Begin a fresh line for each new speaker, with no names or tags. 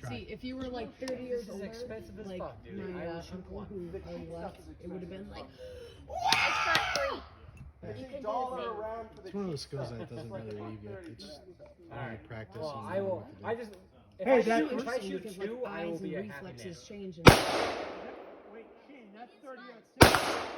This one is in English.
See, if you were like 30 years older,
expensive as
like
fuck, dude.
my uncle who left, it would have been like,
It's not free.
There's
You
a
can do
dollar
the
around for the
It's one of those
cheap
skills
stuff.
that doesn't
It's like
really leave you.
$1.30.
It's
Alright.
practice.
Well,
and
I
you know
will.
what to do.
I just. If
Hey,
I
that
shoot, if I
interesting
shoot
because
two,
like
I will
eyes
be
and
a happy man.
reflexes change. And
Wait, Shane, that's 30 on 6.